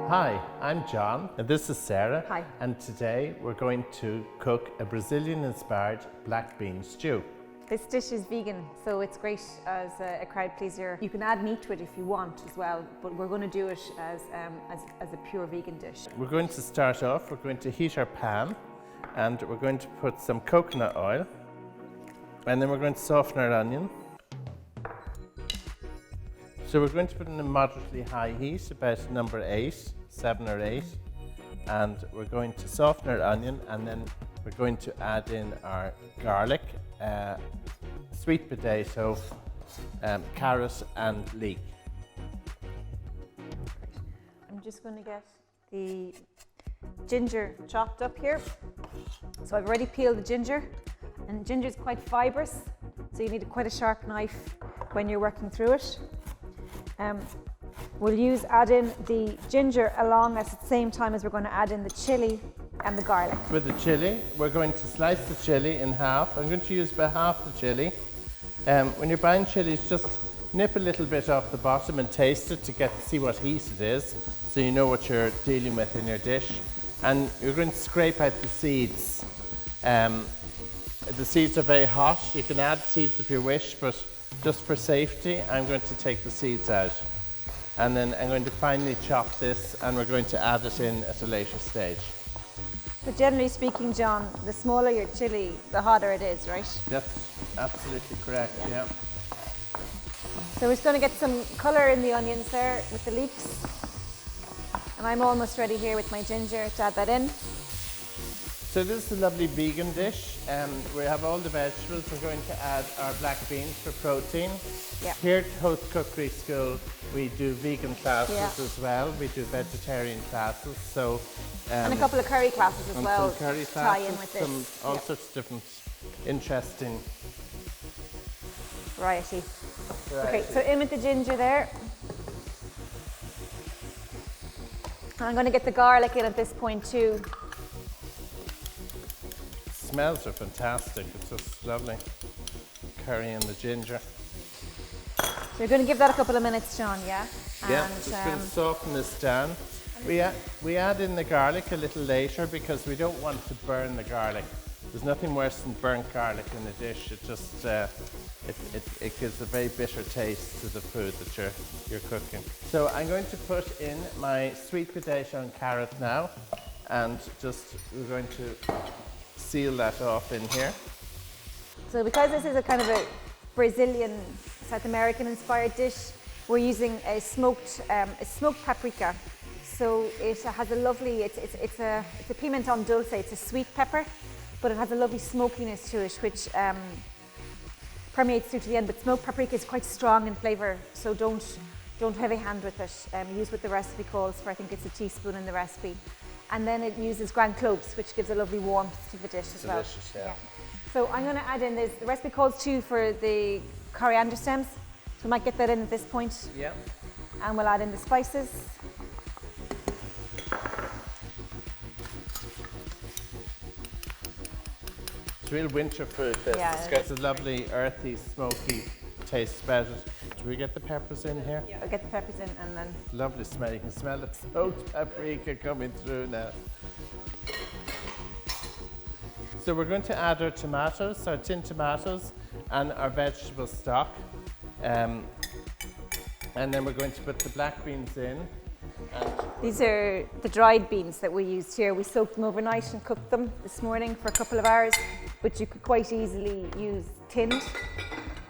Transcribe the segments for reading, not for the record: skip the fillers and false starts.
Hi, I'm John and this is Sarah. Hi. And today we're going to cook a Brazilian-inspired black bean stew. This dish is vegan, so it's great as a crowd pleaser. You can add meat to it if you want as well, but we're going to do it as a pure vegan dish. We're going to start off, we're going to heat our pan and we're going to put some coconut oil and then we're going to soften our onion. So we're going to put in a moderately high heat, about number 8, 7 or 8, and we're going to soften our onion and then we're going to add in our garlic, sweet potato, carrot and leek. I'm just going to get the ginger chopped up here. So I've already peeled the ginger, and ginger is quite fibrous, so you need quite a sharp knife when you're working through it. We'll add in the ginger along at the same time as we're going to add in the chili and the garlic. With the chili, we're going to slice the chili in half. I'm going to use about half the chili. When you're buying chilies, just nip a little bit off the bottom and taste it to see what heat it is, so you know what you're dealing with in your dish. And you're going to scrape out the seeds. The seeds are very hot. You can add seeds if you wish, but just for safety, I'm going to take the seeds out. And then I'm going to finely chop this and we're going to add it in at a later stage. But generally speaking, John, the smaller your chili, the hotter it is, right? That's absolutely correct, yeah. So we're just going to get some colour in the onions there with the leeks. And I'm almost ready here with my ginger to add that in. So this is a lovely vegan dish. We have all the vegetables. We're going to add our black beans for protein. Yeah. Here at Howth Cookery School, we do vegan classes as well. We do vegetarian classes. So and a couple of curry classes as well. Some curry to tie in classes, with this. all sorts of different interesting variety. Okay, so in with the ginger there. I'm going to get the garlic in at this point too. Smells are fantastic. It's just lovely. Curry and the ginger. So you're going to give that a couple of minutes, John, yeah? Yeah, just going to soften this down. We add in the garlic a little later because we don't want to burn the garlic. There's nothing worse than burnt garlic in a dish. It just it gives a very bitter taste to the food that you're cooking. So I'm going to put in my sweet potato and carrot now, and we're going to seal that off in here. So because this is a kind of a Brazilian, South American inspired dish, we're using a smoked paprika. So it has a lovely, it's a pimentón dulce, it's a sweet pepper, but it has a lovely smokiness to it, which permeates through to the end. But smoked paprika is quite strong in flavour, so don't heavy hand with it. Use what the recipe calls for. I think it's a teaspoon in the recipe. And then it uses ground cloves, which gives a lovely warmth to the dish as well. Delicious, yeah. So I'm going to add in this. The recipe calls too for the coriander stems. So we might get that in at this point. Yeah. And we'll add in the spices. It's real winter food, this. Yeah, It's got a lovely, earthy, smoky taste about it. Should we get the peppers in here? Yeah. I'll get the peppers in and then... Lovely smell. You can smell the smoked paprika coming through now. So we're going to add our tomatoes, our tin tomatoes, and our vegetable stock. And then we're going to put the black beans in. These are the dried beans that we used here. We soaked them overnight and cooked them this morning for a couple of hours, but you could quite easily use tinned.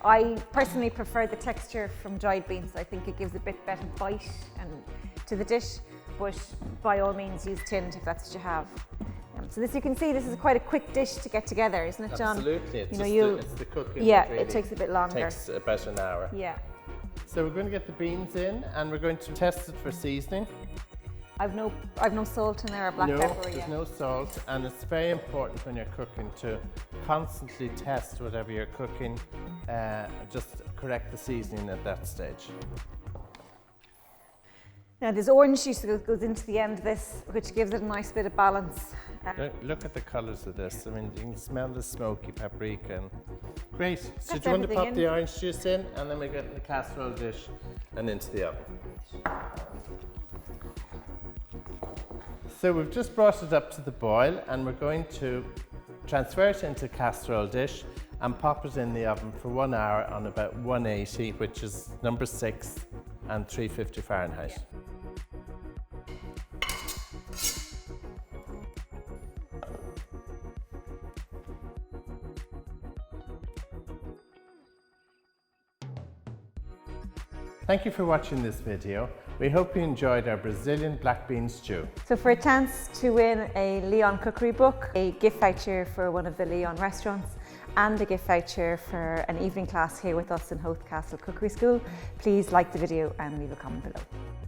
I personally prefer the texture from dried beans. I think it gives a bit better bite to the dish, but by all means use tinned if that's what you have. So this, you can see, this is quite a quick dish to get together, isn't it, John? Absolutely. It's the cooking. Yeah, really it takes a bit longer. Takes about an hour. Yeah. So we're going to get the beans in and we're going to test it for seasoning. I've no salt in there or black pepper yet. There's no salt, and it's very important when you're cooking to constantly test whatever you're cooking. Just correct the seasoning at that stage. Now there's orange juice that goes into the end of this, which gives it a nice bit of balance. Look at the colours of this. I mean, you can smell the smoky paprika. And great. So That's do you want to pop everything the orange juice in, and then we get in the casserole dish and into the oven. So we've just brought it up to the boil and we're going to transfer it into a casserole dish and pop it in the oven for 1 hour on about 180, which is number 6 and 350 Fahrenheit. Thank you for watching this video. We hope you enjoyed our Brazilian black bean stew. So for a chance to win a Leon cookery book, a gift voucher for one of the Leon restaurants, and a gift voucher for an evening class here with us in Howth Castle Cookery School, please like the video and leave a comment below.